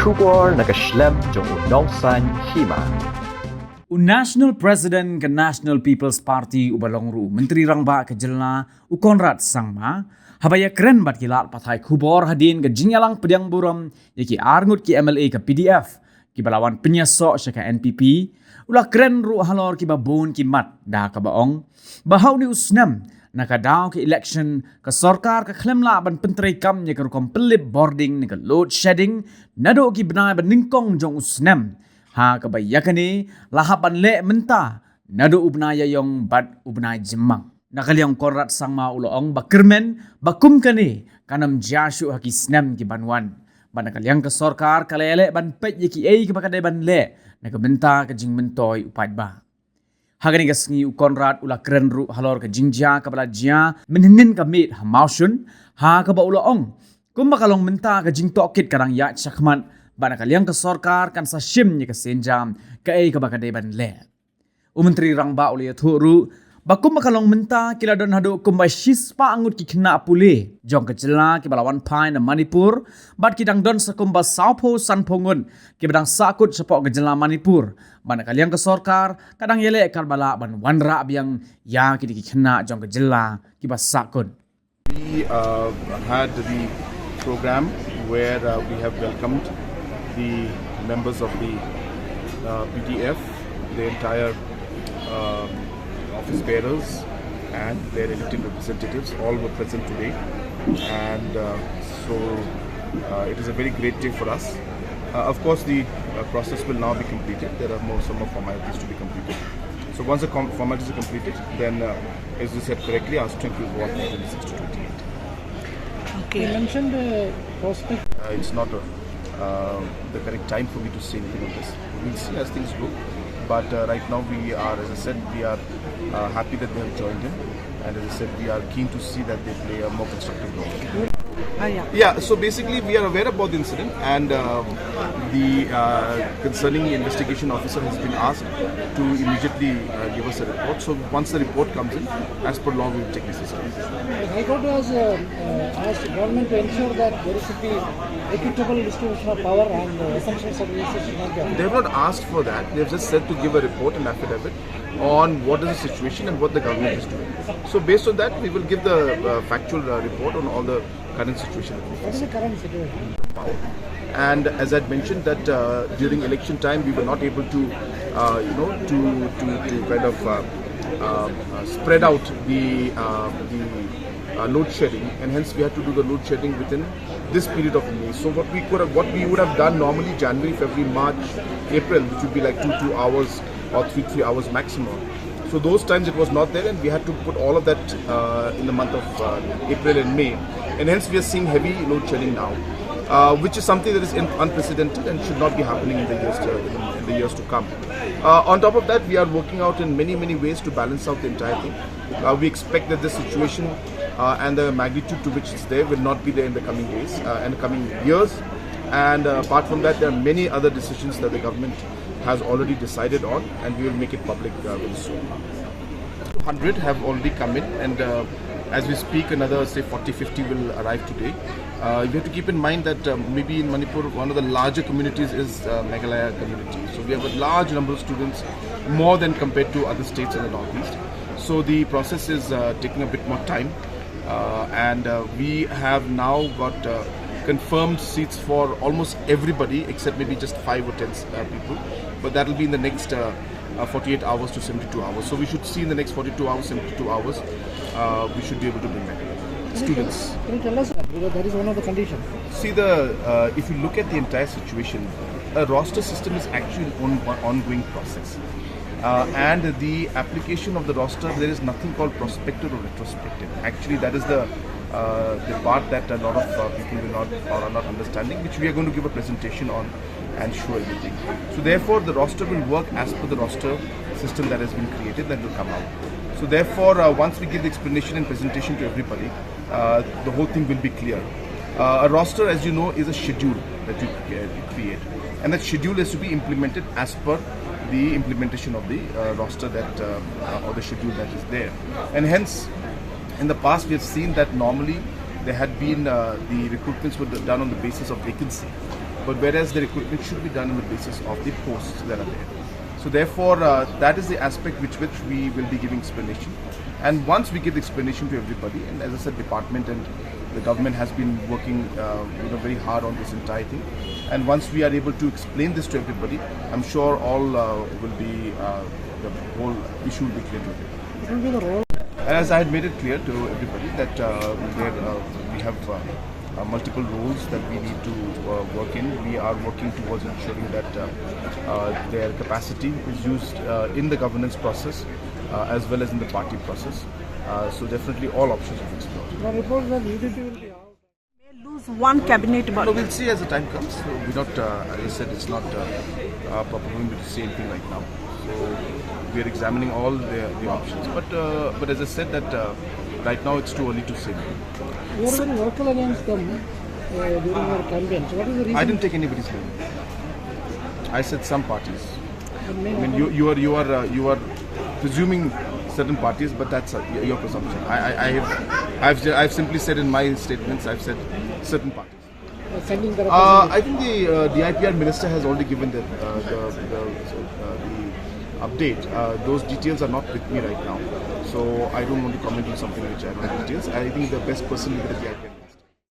Kubor nakaslem jong unongsan Hima. National President ke National People's Party ubalongru Menteri Rangba ke Jelna Conrad Sangma habaya keren bat kilat pathai Kubor hadin ke Jingyalang Pediang Buram yaki Arngut ki MLA ke PDF ki balawan Jingpynïasoh syaka NPP ulah keren ru Halor ki babon ki mat dah ka baong bahau ni usnam nakadaw ke election ke sarkar ke klemla ban penteri kam ye ke rukom pelip boarding ni ke load shedding nado ki benai ban ningkong jong usnam ha ke bayakani lahaban le menta nado ubnaya yong bad ubnai jemang nakaliang Conrad Sangma uloong ba Kyrmen ba kumkani kanam jashu haki snam ki banwan banakaliang ke sarkar kalele ban pet ye ki ei ke bakadai ban le nakabenta ke jingmentoy upat ba Hagani gasngi Conrad ula keren ru Halor ke jingja kapala jia meninin kamit hamausun ha ka ba ulaong kumba kalong menta ke jingtokit karang ya chakman bana kaliang ke sarkar kan sa shim ni ke senjam ke ei ka bakadai ban le Menteri Rangba uli thuru bakum makalong menta kila don hadu kumbai shispa angut ki kena pule jong ke jela ki balawan pai na Manipur bat kidang don sakumba saupo sanpongun ki badang sakut sepok ke jela Manipur bana kaliang ke sarkar kadang yele karbala ban wanra biang ya ki kena jong ke jela ki bas sakun. We had the program where we have welcomed the members of the PDF, the entire office bearers and their elected representatives all were present today, and so it is a very great day for us. Of course, the process will now be completed. There are some more formalities to be completed. So once the formalities are completed, then as you said correctly, our strength will go up from 26 to 28. Okay. You mentioned the prospect. It's not the correct time for me to say anything on this. We'll see as things go. But right now we are, as I said, we are happy that they have joined in, and as I said, we are keen to see that they play a more constructive role. Yeah, so basically we are aware about the incident, and the concerning investigation officer has been asked to immediately give us a report. So once the report comes in, as per law, we will take necessary. The High Court has asked the government to ensure that there should be equitable distribution of power and essential services should not be affected. They have not asked for that. They have just said to give a report, an affidavit, on what is the situation and what the government is doing. So based on that, we will give the factual report on all the current situation. What is the current situation? And as I had mentioned that during election time we were not able to to kind of spread out the load shedding, and hence we had to do the load shedding within this period of May. So what we would have done normally January, February, March, April, which would be like 2 hours or 3 hours maximum. So those times it was not there, and we had to put all of that in the month of April and May, and hence we are seeing heavy load shedding now, which is something that is unprecedented and should not be happening in the years to come. On top of that, we are working out in many ways to balance out the entire thing. We expect that this situation and the magnitude to which it's there will not be there in the coming days and coming years. And apart from that, there are many other decisions that the government has already decided on, and we will make it public very soon. 200 have already come in, and as we speak, another say 40-50 will arrive today. You have to keep in mind that maybe in Manipur, one of the larger communities is Meghalaya community. So we have a large number of students, more than compared to other states in the northeast. So the process is taking a bit more time, and we have now got confirmed seats for almost everybody except maybe just 5 or 10 people, but that will be in the next 48 hours to 72 hours. So we should see in the next 42 hours, 72 hours, we should be able to bring back students. Can you tell us that? Because that is one of the conditions. See, if you look at the entire situation, a roster system is actually an ongoing process. And the application of the roster, there is nothing called prospective or retrospective. Actually, that is the part that a lot of people will not or are not understanding, which we are going to give a presentation on and show everything. So therefore, the roster will work as per the roster system that has been created, that will come out. So therefore, once we give the explanation and presentation to everybody, the whole thing will be clear. A roster, as you know, is a schedule that you create, and that schedule is to be implemented as per the implementation of the roster that or the schedule that is there. And hence, in the past we have seen that normally there had been the recruitments were done on the basis of vacancy, but whereas the recruitment should be done on the basis of the posts that are there. So therefore, that is the aspect which we will be giving explanation. And once we give the explanation to everybody, and as I said, department and the government has been working very hard on this entire thing. And once we are able to explain this to everybody, I'm sure all will be, the whole issue will be clear to everybody. What will be the role? And as I had made it clear to everybody that we have multiple roles that we need to work in. We are working towards ensuring that their capacity is used in the governance process as well as in the party process. So definitely all options will be explored. The report that UDP will be out. May lose one cabinet No, body. we'll see as the time comes. So we're not, as I said, it's not proper going to say anything right now. So we are examining all the options. But as I said, that right now it's too early to say. You are very vocal against them during your campaign. So what is the reason? I didn't take anybody's name. I said some parties. The I main mean, you are presuming certain parties, but that's your presumption. I've simply said in my statements, I've said certain parties. sending the I think the IPR minister has already given the update. Those details are not with me right now, so I don't want to comment on something which I don't have details. I think the best person is the IPR.